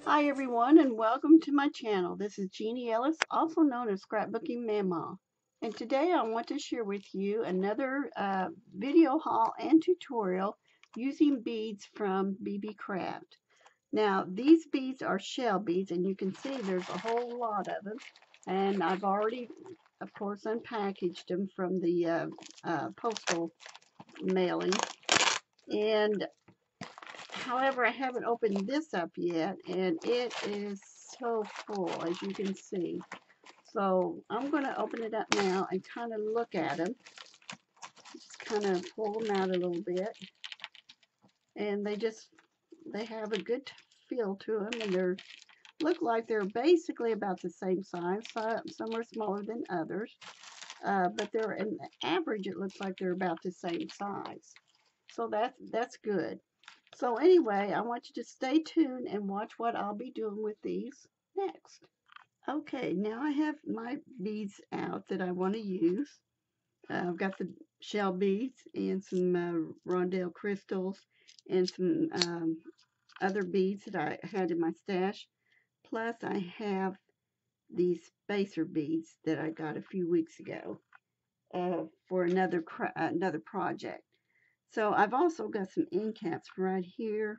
Hi everyone and welcome to my channel. This is Jeannie Ellis, also known as Scrapbooking Mama. And today I want to share with you another video haul and tutorial using beads from Beebeecraft. Now these beads are shell beads and you can see there's a whole lot of them. And I've already, of course, unpackaged them from the postal mailing. And however, I haven't opened this up yet, and it is so full, as you can see. So I'm going to open it up now and kind of look at them, just kind of pull them out a little bit. And they have a good feel to them, and they look like they're basically about the same size. Some are smaller than others, but they're an average. It looks like they're about the same size. So that's good. So anyway, I want you to stay tuned and watch what I'll be doing with these next. Okay, now I have my beads out that I want to use. I've got the shell beads and some rondelle crystals and some other beads that I had in my stash. Plus I have these spacer beads that I got a few weeks ago for another project. So I've also got some end caps right here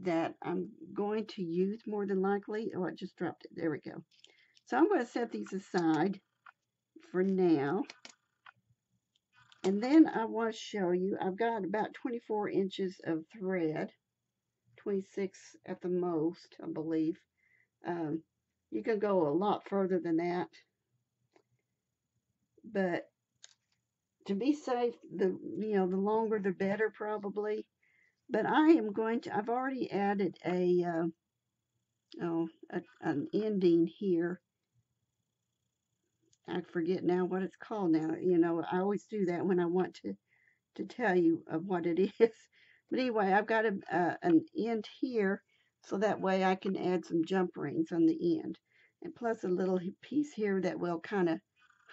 that I'm going to use more than likely. Oh, I just dropped it. There we go. So I'm going to set these aside for now. And then I want to show you, I've got about 24 inches of thread, 26 at the most, I believe. Um, you can go a lot further than that. But to be safe, the longer the better probably. But I've already added an ending here. I forget now what it's called now. I always do that when I want to tell you of what it is. But anyway, I've got an end here, so that way I can add some jump rings on the end. And plus a little piece here that will kind of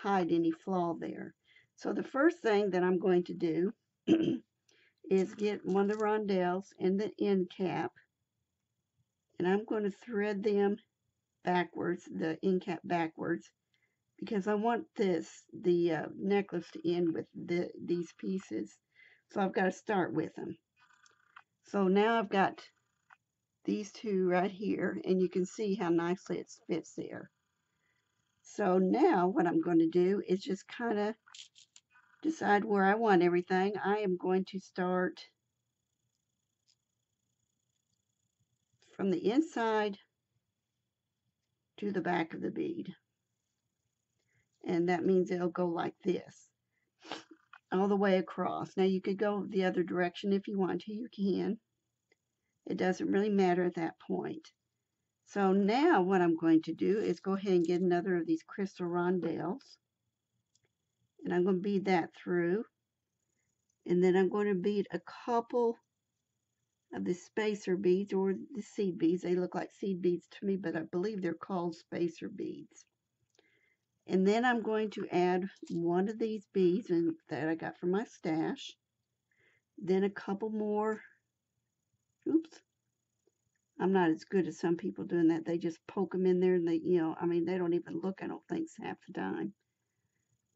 hide any flaw there. So the first thing that I'm going to do is get one of the rondelles and the end cap, and I'm going to thread them backwards, the end cap backwards, because I want the necklace to end with these pieces. So I've got to start with them. So now I've got these two right here, and you can see how nicely it fits there. So now what I'm going to do is just kind of decide where I want everything. I am going to start from the inside to the back of the bead. And that means it'll go like this, all the way across. Now you could go the other direction if you want to, you can. It doesn't really matter at that point. So now what I'm going to do is go ahead and get another of these crystal rondelles. And I'm going to bead that through. And then I'm going to bead a couple of the spacer beads or the seed beads. They look like seed beads to me, but I believe they're called spacer beads. And then I'm going to add one of these beads that I got from my stash. Then a couple more. Oops. I'm not as good as some people doing that. They just poke them in there and they don't even look, I don't think, half the time.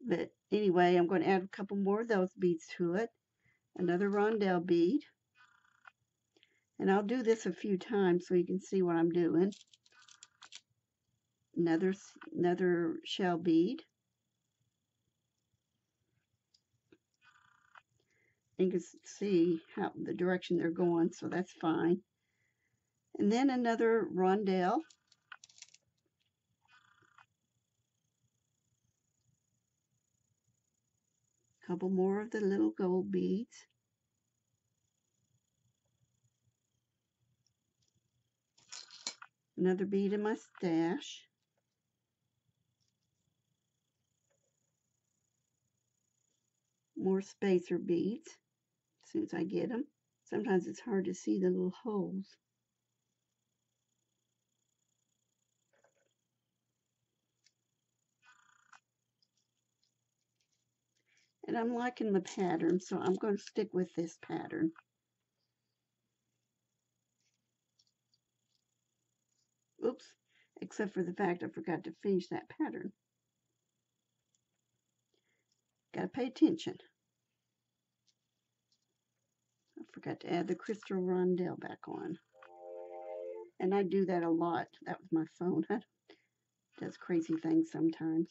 But anyway, I'm going to add a couple more of those beads to it. Another rondelle bead. And I'll do this a few times so you can see what I'm doing. Another shell bead. You can see how the direction they're going, so that's fine. And then another rondelle. A couple more of the little gold beads. Another bead in my stash. More spacer beads as soon as I get them. Sometimes it's hard to see the little holes. And I'm liking the pattern, so I'm going to stick with this pattern. Oops, except for the fact I forgot to finish that pattern. Gotta pay attention. I forgot to add the crystal rondelle back on. And I do that a lot. That was my phone. It does crazy things sometimes.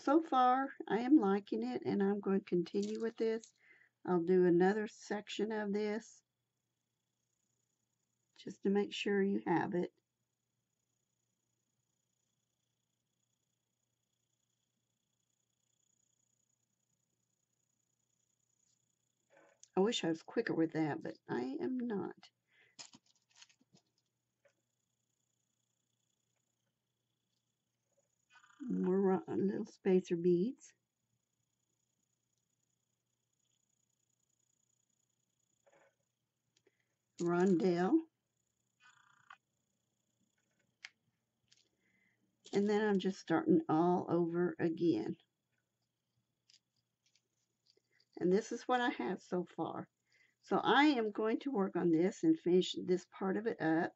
So far, I am liking it, and I'm going to continue with this. I'll do another section of this just to make sure you have it. I wish I was quicker with that, but I am not. More little spacer beads. Rondelle. And then I'm just starting all over again. And this is what I have so far. So I am going to work on this and finish this part of it up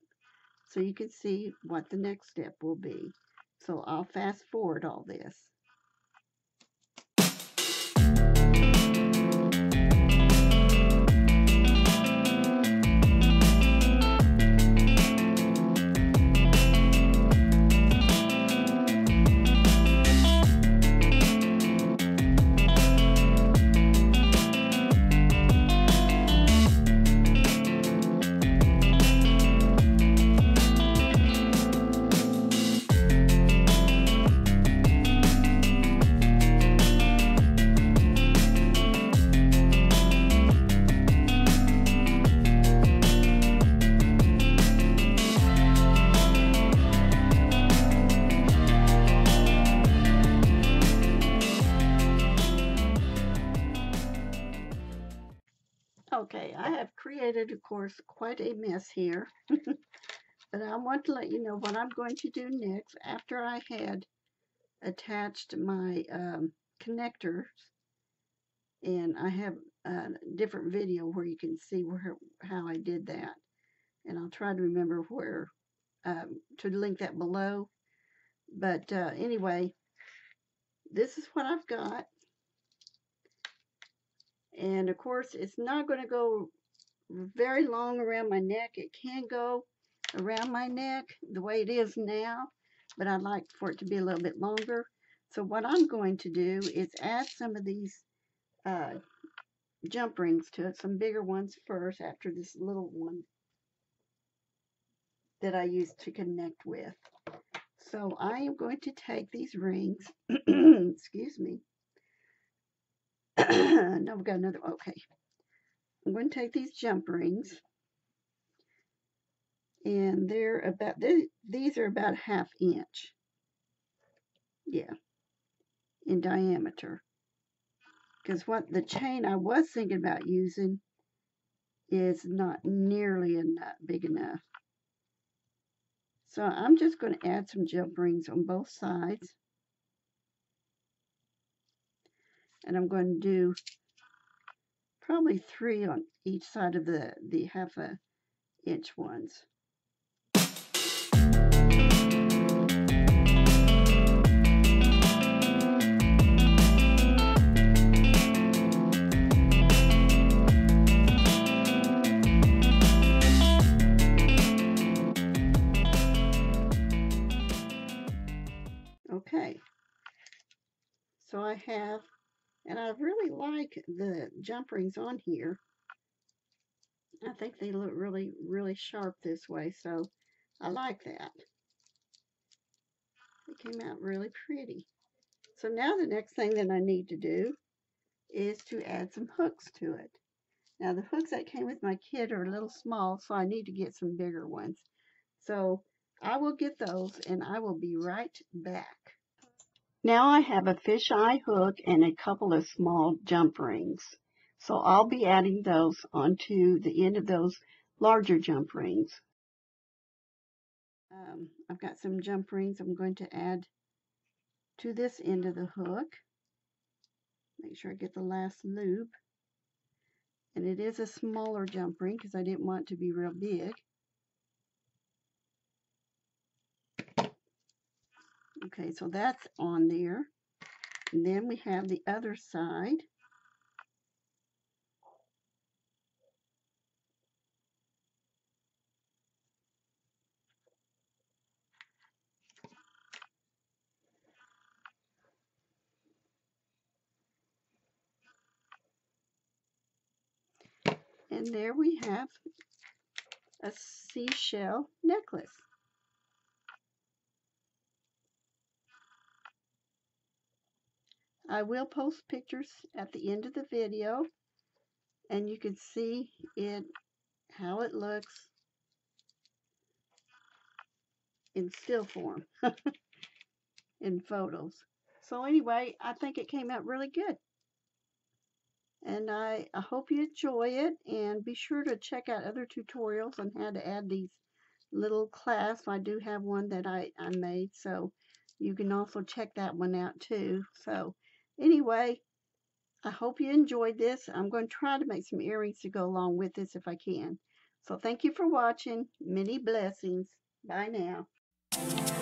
so you can see what the next step will be. So I'll fast forward all this. Okay, I have created, of course, quite a mess here, but I want to let you know what I'm going to do next after I had attached my connectors, and I have a different video where you can see how I did that, and I'll try to remember where to link that below. But anyway, this is what I've got, and of course it's not going to go very long around my neck. It can go around my neck the way it is now, but I'd like for it to be a little bit longer. So what I'm going to do is add some of these jump rings to it, some bigger ones first after this little one that I used to connect with. So I am going to take these rings, excuse me. No, we've got another, okay. I'm going to take these jump rings, and they're about, these are about 1/2 inch. Yeah, in diameter. Because what the chain I was thinking about using is not nearly big enough. So I'm just going to add some jump rings on both sides. And I'm going to do probably 3 on each side of the 1/2 inch ones. Okay, so I have, and I really like the jump rings on here. I think they look really, really sharp this way, so I like that. It came out really pretty. So now the next thing that I need to do is to add some hooks to it. Now the hooks that came with my kit are a little small, so I need to get some bigger ones. So I will get those and I will be right back. Now I have a fisheye hook and a couple of small jump rings. So I'll be adding those onto the end of those larger jump rings. I've got some jump rings I'm going to add to this end of the hook. Make sure I get the last loop. And it is a smaller jump ring because I didn't want it to be real big. Okay, so that's on there. And then we have the other side. And there we have a seashell necklace. I will post pictures at the end of the video, and you can see it, how it looks in still form in photos. So anyway, I think it came out really good. And I hope you enjoy it, and be sure to check out other tutorials on how to add these little clasps. I do have one that I made, so you can also check that one out too. So anyway, I hope you enjoyed this. I'm going to try to make some earrings to go along with this if I can. So thank you for watching. Many blessings. Bye now.